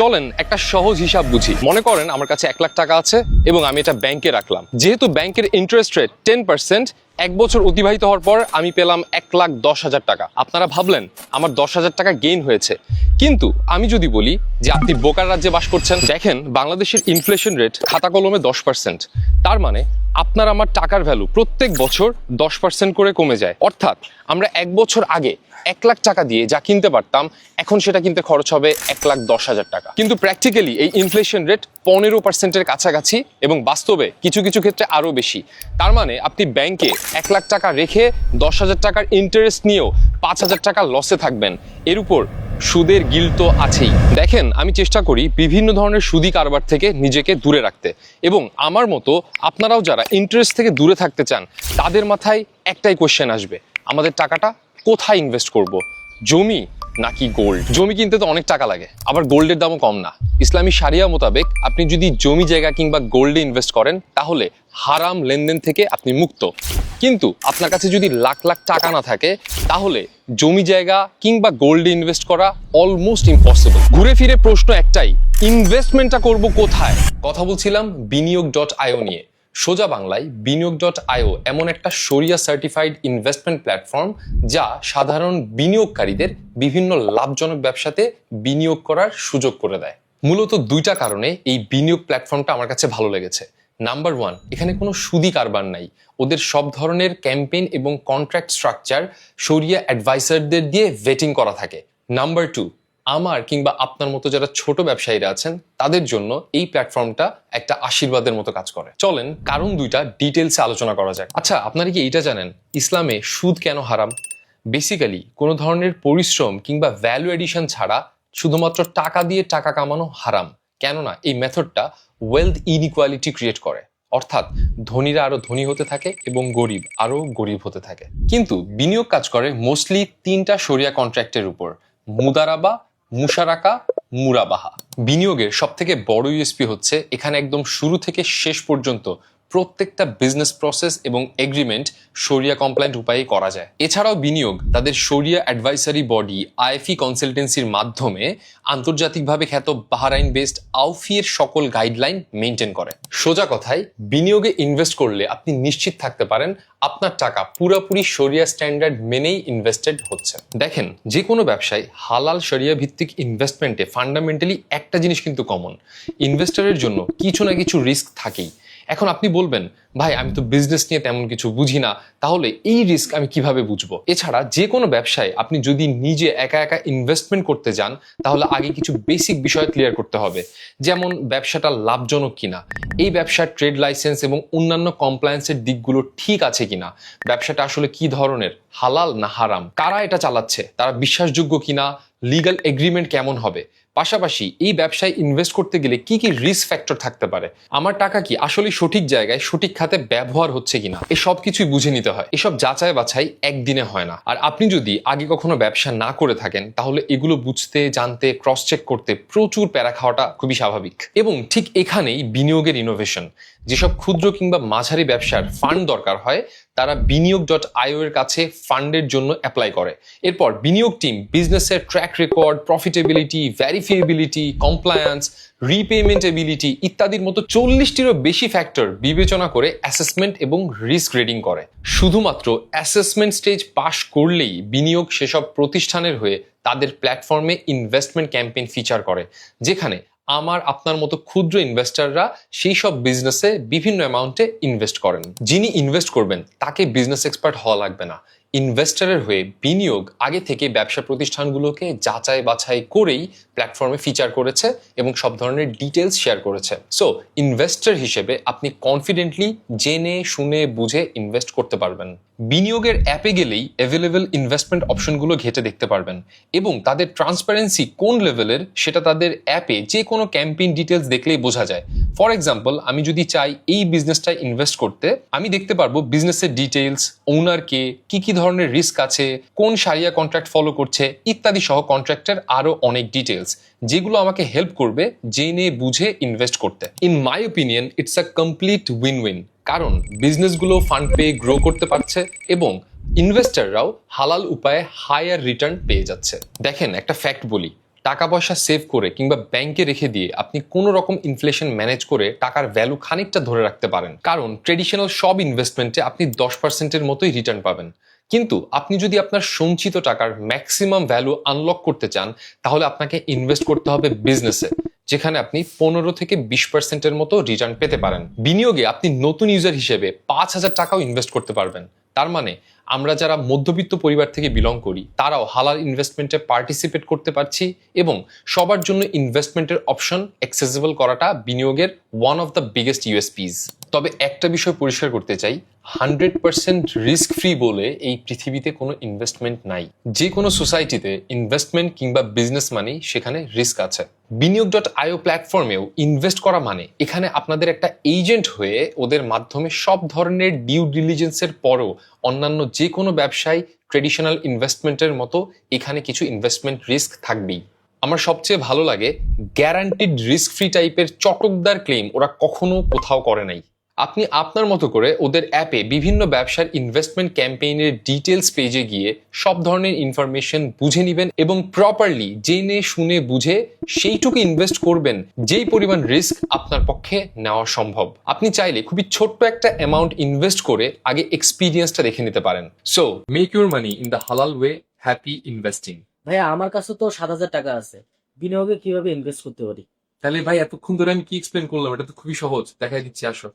চলেন একটা সহজ হিসাব বুঝি। মনে করেন আমার কাছে 1 লাখ টাকা আছে এবং আমি এটা ব্যাংকে রাখলাম। যেহেতু ব্যাংকের ইন্টারেস্ট রেট 10%, 1 বছর অতিবাহিত হওয়ার পর আমি পেলাম 1,10,000 টাকা। আপনারা ভাবলেন আমার 10,000 টাকা গেইন হয়েছে, কিন্তু আমি যদি বলি যে আপনি বোকার রাজ্যে বাস করছেন। দেখেন, বাংলাদেশের ইনফ্লেশন রেট খাতা কলমে 10%। তার মানে আপনার আমার টাকার ভ্যালু প্রত্যেক বছর 10% করে কমে যায়। অর্থাৎ আমরা 1 বছর আগে 1 লাখ টাকা দিয়ে যা কিনতে পারতাম, এখন সেটা কিনতে খরচ হবে 1,10,000 টাকা। কিন্তু প্র্যাকটিক্যালি এই ইনফ্লেশন রেট 15%-এর কাছাকাছি এবং বাস্তবে কিছু কিছু ক্ষেত্রে আরো বেশি। তার মানে আপনি ব্যাংকে 1 লাখ টাকা রেখে 10,000 টাকার ইন্টারেস্ট নিয়েও 5,000 টাকা লসে থাকবেন। এর উপর সুদের গিল তো আছেই। দেখেন, আমি চেষ্টা করি বিভিন্ন ধরনের সুদি কারবার থেকে নিজেকে দূরে রাখতে, এবং আমার মতো আপনারাও যারা ইন্টারেস্ট থেকে দূরে থাকতে চান, তাদের মাথায় একটাই কোশ্চেন আসবে, আমাদের টাকাটা কোথায় ইনভেস্ট করব? জমি নাকি গোল্ড? জমি কিনতে তো অনেক টাকা লাগে, আবার গোল্ডের দামও কম না। ইসলামী শারিয়া মোতাবেক আপনি যদি জমি জায়গা কিংবা গোল্ডে ইনভেস্ট করেন, তাহলে হারাম লেনদেন থেকে আপনি মুক্ত। কিন্তু আপনার কাছে যদি লাখ লাখ টাকা না থাকে, তাহলে জমি জায়গা কিংবা গোল্ডে ইনভেস্ট করা অলমোস্ট ইম্পসিবল। ঘুরে ফিরে প্রশ্ন একটাই, ইনভেস্টমেন্টটা করব কোথায়? কথা বলছিলাম বিনিয়োগ.io নিয়ে। সোজা বাংলায় বিনিয়োগ.io এমন একটা শরিয়া সার্টিফাইড ইনভেস্টমেন্ট প্ল্যাটফর্ম, যা সাধারণ বিনিয়োগকারীদের বিভিন্ন লাভজনক ব্যবসাতে বিনিয়োগ করার সুযোগ করে দেয়। মূলত 2টা কারণে এই বিনিয়োগ প্ল্যাটফর্মটা আমার কাছে ভালো লেগেছে। নাম্বার 1, এখানে কোনো সুদি কারবার নাই। ওদের সব ধরনের ক্যাম্পেইন এবং কন্ট্রাক্ট স্ট্রাকচার শরিয়া অ্যাডভাইসারদের দিয়ে ভেটিং করা থাকে। নাম্বার 2, আমার কিংবা আপনার মতো যারা ছোট ব্যবসায়ীরা আছেন, তাদের জন্য এই প্ল্যাটফর্মটা একটা আশীর্বাদের মতো কাজ করে। চলেন কারণ 2টা ডিটেলসে আলোচনা করা যাক। আচ্ছা, আপনারা কি এইটা জানেন ইসলামে সুদ কেন হারাম? বেসিক্যালি কোনো ধরনের পরিশ্রম কিংবা ভ্যালু এডিশন ছাড়া শুধুমাত্র টাকা দিয়ে টাকা কামানো হারাম। কেননা এই মেথডটা ওয়েলথ ইনইকুয়ালিটি ক্রিয়েট করে, অর্থাৎ ধনীরা আরো ধনী হতে থাকে এবং গরিব আরো গরিব হতে থাকে। কিন্তু বিনিয়োগ কাজ করে মোস্টলি 3টা শরিয়া কন্ট্রাক্টের উপর: মুদারাবা, মুশারাকা, মুরাবাহা। বিনিয়োগের সব থেকে বড় ইউএসপি হচ্ছে এখানে একদম শুরু থেকে শেষ পর্যন্ত প্রত্যেকটা বিজনেস প্রসেস এবং এগ্রিমেন্ট শরিয়া কমপ্লায়েন্ট উপায়ে করা যায়। এছাড়াও বিনিয়োগ তাদের শরিয়া অ্যাডভাইসারি বডি আইএফই কনসালটেন্সির মাধ্যমে আন্তর্জাতিকভাবে খ্যাত বাহরাইন বেসড আউফি এর সকল গাইডলাইন মেনটেন করে। সোজা কথায়, বিনিয়োগে ইনভেস্ট করলে আপনি নিশ্চিত থাকতে পারেন আপনার টাকা পুরোপুরি শরিয়া স্ট্যান্ডার্ড মেনেই ইনভেস্টেড হচ্ছে। দেখেন, যে কোনো ব্যবসায় হালাল শরিয়া ভিত্তিক ইনভেস্টমেন্টে ফান্ডামেন্টালি একটা জিনিস কিন্তু কমন, ইনভেস্টরের জন্য কিছু না কিছু রিস্ক থাকেই। এখন আপনি বলবেন, ভাই আমি তো বিজনেস নিয়ে তেমন কিছু বুঝি না, তাহলে এই রিস্ক আমি কিভাবে বুঝবো? এছাড়া যে কোনো ব্যবসায় আপনি যদি নিজে একা একা ইনভেস্টমেন্ট করতে যান, তাহলে আগে কিছু বেসিক বিষয় ক্লিয়ার করতে হবে, যেমন ব্যবসাটা লাভজনক কিনা, এই ব্যবসার ট্রেড লাইসেন্স এবং অন্যান্য কমপ্লায়েন্সের দিকগুলো ঠিক আছে কিনা, ব্যবসাটা আসলে কি ধরনের, হালাল না হারাম, কারা এটা চালাচ্ছে, তারা বিশ্বাসযোগ্য কিনা, লিগ্যাল এগ্রিমেন্ট কেমন হবে, পাশাপাশি এই ব্যবসায় ইনভেস্ট করতে গেলে কি কি রিস্ক ফ্যাক্টর থাকতে পারে, আমার টাকা কি আসলে সঠিক জায়গায় সঠিক খাতে ব্যবহার হচ্ছে কিনা, এই সব কিছুই বুঝে নিতে হয়। এসব যাচাই বাছাই একদিনে হয় না। আর আপনি যদি আগে কখনো ব্যবসা না করে থাকেন, তাহলে এগুলো বুঝতে, জানতে, ক্রস চেক করতে প্রচুর প্যারা খাওয়াটা খুবই স্বাভাবিক। এবং ঠিক এখানেই বিনিয়োগের ইনোভেশন। যেসব ক্ষুদ্র কিংবা মাঝারি ব্যবসার ফান্ড দরকার হয়, তারা বিনিয়োগ.io এর কাছে ফান্ডের জন্য অ্যাপ্লাই করে। এরপর বিনিয়োগ টিম বিজনেসের ট্র্যাক রেকর্ড, প্রফিটেবিলিটি, ভেরিফিয়েবিলিটি, কমপ্লায়েন্স, রিপেমেন্টেবিলিটি ইত্যাদির মতো 40টিরও বেশি ফ্যাক্টর বিবেচনা করে অ্যাসেসমেন্ট এবং রিস্ক রেটিং করে। শুধুমাত্র অ্যাসেসমেন্ট স্টেজ পাস করলেই বিনিয়োগ সেসব প্রতিষ্ঠানের হয়ে তাদের প্ল্যাটফর্মে ইনভেস্টমেন্ট ক্যাম্পেইন ফিচার করে, যেখানে আমার আপনার মতো ক্ষুদ্র ইনভেস্টররা সেই সব বিজনেসে বিভিন্ন অ্যামাউন্টে ইনভেস্ট করেন। যিনি ইনভেস্ট করবেন তাকে বিজনেস এক্সপার্ট হওয়া লাগবে না। ইনভেস্টরের হয়ে বিনিয়োগ আগে থেকে ব্যবসা প্রতিষ্ঠানগুলোকে যাচাই বাছাই করেই প্ল্যাটফর্মে ফিচার করেছে এবং সব ধরনের ডিটেলস শেয়ার করেছে। সো ইনভেস্টর হিসেবে আপনি কনফিডেন্টলি জেনে শুনে বুঝে ইনভেস্ট করতে পারবেন। বিনিয়োগের অ্যাপে গেলেই অ্যাভেলেবল ইনভেস্টমেন্ট অপশনগুলো ঘেঁটে দেখতে পারবেন এবং তাদের ট্রান্সপারেন্সি কোন লেভেলের সেটা তাদের অ্যাপে যে কোনো ক্যাম্পেইন ডিটেলস দেখলেই বোঝা যায়। ফর এক্সাম্পল, আমি যদি চাই এই বিজনেসটায় ইনভেস্ট করতে, আমি দেখতে পারবো বিজনেসের ডিটেলস, ওনারকে, কি কি ধরনের রিস্ক আছে, কোন শারিয়া কন্ট্রাক্ট ফলো করছে ইত্যাদি সহ কন্ট্রাক্টের আরো অনেক ডিটেলস, যেগুলো আমাকে হেল্প করবে জেনে বুঝে ইনভেস্ট করতে। In my opinion it's a complete win win, কারণ বিজনেসগুলো ফান্ড পেয়ে গ্রো করতে পারছে এবং ইনভেস্টররাও হালাল উপায়ে হায়ার রিটার্ন পেয়ে যাচ্ছে। দেখেন, একটা ফ্যাক্ট বলি, টাকা পয়সা সেভ করে কিংবা ব্যাংকে রেখে দিয়ে আপনি কোনো রকম ইনফ্লেশন ম্যানেজ করে টাকার ভ্যালু খানিকটা ধরে রাখতে পারেন, কারণ ট্রেডিশনাল সব ইনভেস্টমেন্টে আপনি 10%-এর মতোই রিটার্ন পাবেন। কিন্তু আপনি যদি আপনার সঞ্চিত টাকার ম্যাক্সিমাম ভ্যালু আনলক করতে চান, তাহলে আপনাকে ইনভেস্ট করতে হবে বিজনেসে, যেখানে আপনি 15-20%-এর মতো রিটার্ন পেতে পারেন। বিনিয়োগে আপনি নতুন ইউজার হিসেবে 5,000 টাকাও ইনভেস্ট করতে পারবেন। তার মানে আমরা যারা মধ্যবিত্ত পরিবার থেকে বিলং করি তারাও হালাল ইনভেস্টমেন্টে পার্টিসিপেট করতে পারছি, এবং সবার জন্য ইনভেস্টমেন্টের অপশন অ্যাক্সেসিবল করাটা বিনিয়োগের ওয়ান অফ দ্য বিগেস্ট ইউএসপিস। তবে একটা বিষয় পরিষ্কার করতে চাই, 100% রিস্ক ফ্রি বলে এই পৃথিবীতে কোনো ইনভেস্টমেন্ট নাই। যে কোনো সোসাইটিতে ইনভেস্টমেন্ট কিংবা বিজনেস মানেই সেখানে রিস্ক আছে। বিনিয়োগ.io প্ল্যাটফর্মেও ইনভেস্ট করা মানে এখানে আপনাদের একটা এজেন্ট হয়ে ওদের মাধ্যমে সব ধরনের ডিউ ডিলিজেন্সের পরও অন্যান্য যে কোনো ব্যবসায় ট্রেডিশনাল ইনভেস্টমেন্টের মতো এখানে কিছু ইনভেস্টমেন্ট রিস্ক থাকবেই। আমার সবচেয়ে ভালো লাগে, গ্যারান্টিড রিস্ক ফ্রি টাইপের চটকদার ক্লেম ওরা কখনো কোথাও করে নাই। আপনি আপনার মতো করে ওদের অ্যাপে বিভিন্ন ব্যবসার ইনভেস্টমেন্ট ক্যাম্পেইনের ডিটেলস পেজে গিয়ে সব ধরনের ইনফরমেশন বুঝে নেবেন এবং প্রপারলি জেনে শুনে বুঝে সেইটুকু ইনভেস্ট করবেন যেই পরিমাণ রিস্ক আপনার পক্ষে নেওয়া সম্ভব। আপনি চাইলে খুবই ছোট্ট একটা অ্যামাউন্ট ইনভেস্ট করে আগে এক্সপিরিয়েন্সটা দেখে নিতে পারেন। So make your money in the হালাল ওয়ে, হ্যাপি ইনভেস্টিং। ভাইয়া আমার কাছে তো 7,000 টাকা আছে, বিনিয়োগে কিভাবে ইনভেস্ট করতে পারি? তাহলে ভাই এতক্ষণ ধরে আমি কি এক্সপ্লেন করলাম, এটা তো খুবই সহজ, দেখাই দিচ্ছি, আসো।